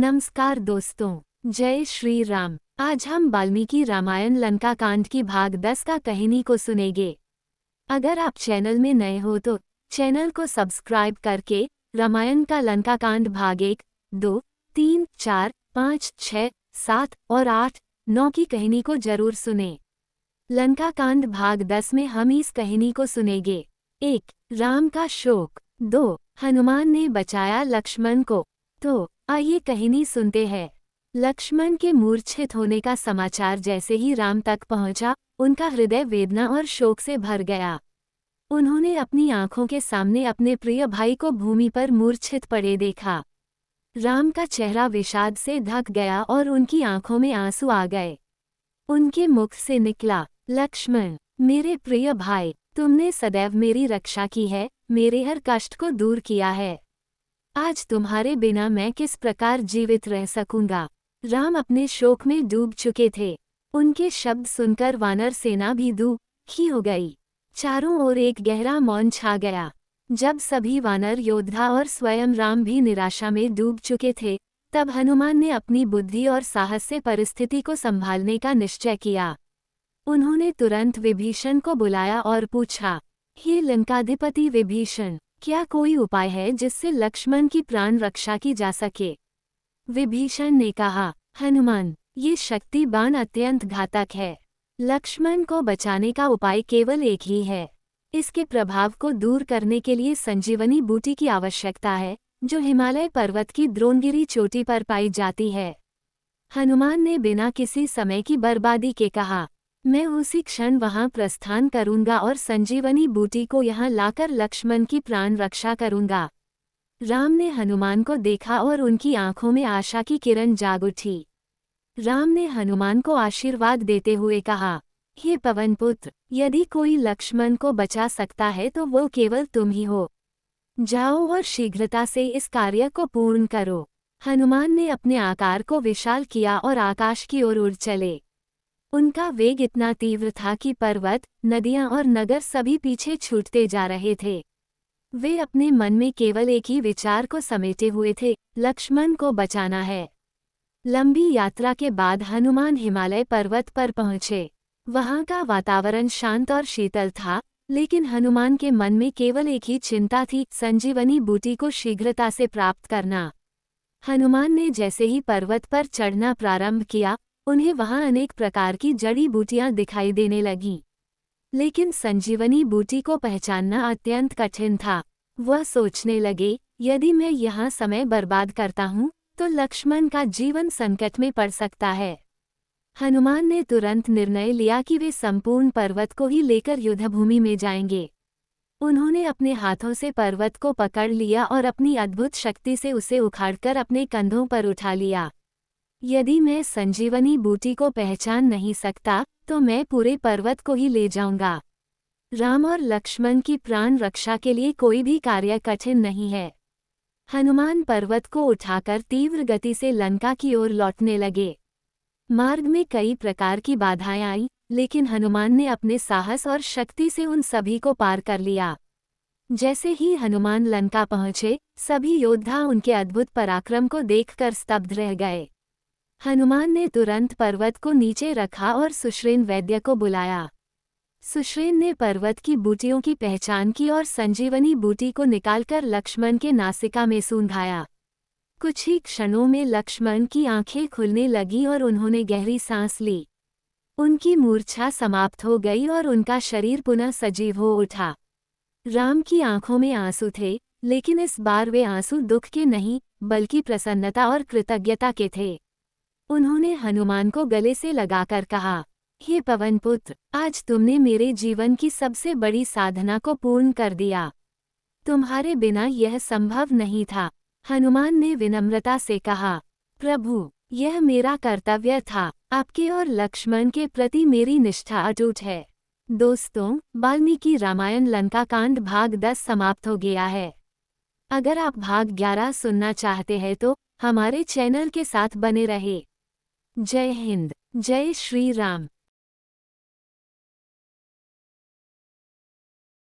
नमस्कार दोस्तों, जय श्री राम। आज हम वाल्मीकि रामायण लंका कांड की भाग 10 का कहानी को सुनेंगे। अगर आप चैनल में नए हो तो चैनल को सब्सक्राइब करके रामायण का लंका कांड भाग 1, 2, 3, 4, 5, 6, 7 और 8, 9 की कहानी को जरूर सुनें। लंका कांड भाग 10 में हम इस कहानी को सुनेंगे। 1. राम का शोक। 2. हनुमान ने बचाया लक्ष्मण को। तो आइए कहानी सुनते हैं। लक्ष्मण के मूर्छित होने का समाचार जैसे ही राम तक पहुंचा, उनका हृदय वेदना और शोक से भर गया। उन्होंने अपनी आंखों के सामने अपने प्रिय भाई को भूमि पर मूर्छित पड़े देखा। राम का चेहरा विषाद से ढक गया और उनकी आंखों में आंसू आ गए। उनके मुख से निकला, लक्ष्मण, मेरे प्रिय भाई, तुमने सदैव मेरी रक्षा की है, मेरे हर कष्ट को दूर किया है। आज तुम्हारे बिना मैं किस प्रकार जीवित रह सकूंगा। राम अपने शोक में डूब चुके थे। उनके शब्द सुनकर वानर सेना भी दुखी हो गई। चारों ओर एक गहरा मौन छा गया। जब सभी वानर योद्धा और स्वयं राम भी निराशा में डूब चुके थे, तब हनुमान ने अपनी बुद्धि और साहस से परिस्थिति को संभालने का निश्चय किया। उन्होंने तुरंत विभीषण को बुलाया और पूछा, हे लंकाधिपति विभीषण, क्या कोई उपाय है जिससे लक्ष्मण की प्राण रक्षा की जा सके। विभीषण ने कहा, हनुमान, ये शक्ति बाण अत्यंत घातक है। लक्ष्मण को बचाने का उपाय केवल एक ही है। इसके प्रभाव को दूर करने के लिए संजीवनी बूटी की आवश्यकता है, जो हिमालय पर्वत की द्रोणगिरी चोटी पर पाई जाती है। हनुमान ने बिना किसी समय की बर्बादी के कहा, मैं उसी क्षण वहां प्रस्थान करूंगा और संजीवनी बूटी को यहां लाकर लक्ष्मण की प्राण रक्षा करूंगा। राम ने हनुमान को देखा और उनकी आंखों में आशा की किरण जाग उठी। राम ने हनुमान को आशीर्वाद देते हुए कहा, हे पवनपुत्र, यदि कोई लक्ष्मण को बचा सकता है तो वो केवल तुम ही हो। जाओ और शीघ्रता से इस कार्य को पूर्ण करो। हनुमान ने अपने आकार को विशाल किया और आकाश की ओर उड़ चले। उनका वेग इतना तीव्र था कि पर्वत, नदियां और नगर सभी पीछे छूटते जा रहे थे। वे अपने मन में केवल एक ही विचार को समेटे हुए थे, लक्ष्मण को बचाना है। लंबी यात्रा के बाद हनुमान हिमालय पर्वत पर पहुंचे। वहां का वातावरण शांत और शीतल था, लेकिन हनुमान के मन में केवल एक ही चिंता थी, संजीवनी बूटी को शीघ्रता से प्राप्त करना। हनुमान ने जैसे ही पर्वत पर चढ़ना प्रारंभ किया, उन्हें वहां अनेक प्रकार की जड़ी बूटियां दिखाई देने लगीं। लेकिन संजीवनी बूटी को पहचानना अत्यंत कठिन था। वह सोचने लगे, यदि मैं यहाँ समय बर्बाद करता हूँ, तो लक्ष्मण का जीवन संकट में पड़ सकता है। हनुमान ने तुरंत निर्णय लिया कि वे संपूर्ण पर्वत को ही लेकर युद्धभूमि में जाएंगे। उन्होंने अपने हाथों से पर्वत को पकड़ लिया और अपनी अद्भुत शक्ति से उसे उखाड़कर अपने कंधों पर उठा लिया। यदि मैं संजीवनी बूटी को पहचान नहीं सकता, तो मैं पूरे पर्वत को ही ले जाऊंगा। राम और लक्ष्मण की प्राण रक्षा के लिए कोई भी कार्य कठिन नहीं है। हनुमान पर्वत को उठाकर तीव्र गति से लंका की ओर लौटने लगे। मार्ग में कई प्रकार की बाधाएं आईं, लेकिन हनुमान ने अपने साहस और शक्ति से उन सभी को पार कर लिया। जैसे ही हनुमान लंका पहुंचे, सभी योद्धा उनके अद्भुत पराक्रम को देखकर स्तब्ध रह गए। हनुमान ने तुरंत पर्वत को नीचे रखा और सुश्रेन वैद्य को बुलाया। सुश्रेन ने पर्वत की बूटियों की पहचान की और संजीवनी बूटी को निकालकर लक्ष्मण के नासिका में सूंघाया। कुछ ही क्षणों में लक्ष्मण की आंखें खुलने लगीं और उन्होंने गहरी सांस ली। उनकी मूर्छा समाप्त हो गई और उनका शरीर पुनः सजीव हो उठा। राम की आंखों में आंसू थे, लेकिन इस बार वे आंसू दुख के नहीं, बल्कि प्रसन्नता और कृतज्ञता के थे। उन्होंने हनुमान को गले से लगाकर कहा, हे पवनपुत्र, आज तुमने मेरे जीवन की सबसे बड़ी साधना को पूर्ण कर दिया। तुम्हारे बिना यह संभव नहीं था। हनुमान ने विनम्रता से कहा, प्रभु, यह मेरा कर्तव्य था। आपके और लक्ष्मण के प्रति मेरी निष्ठा अटूट है। दोस्तों, वाल्मीकि रामायण लंका कांड भाग 10 समाप्त हो गया है। अगर आप भाग 11 सुनना चाहते हैं तो हमारे चैनल के साथ बने रहे। जय हिंद, जय श्री राम।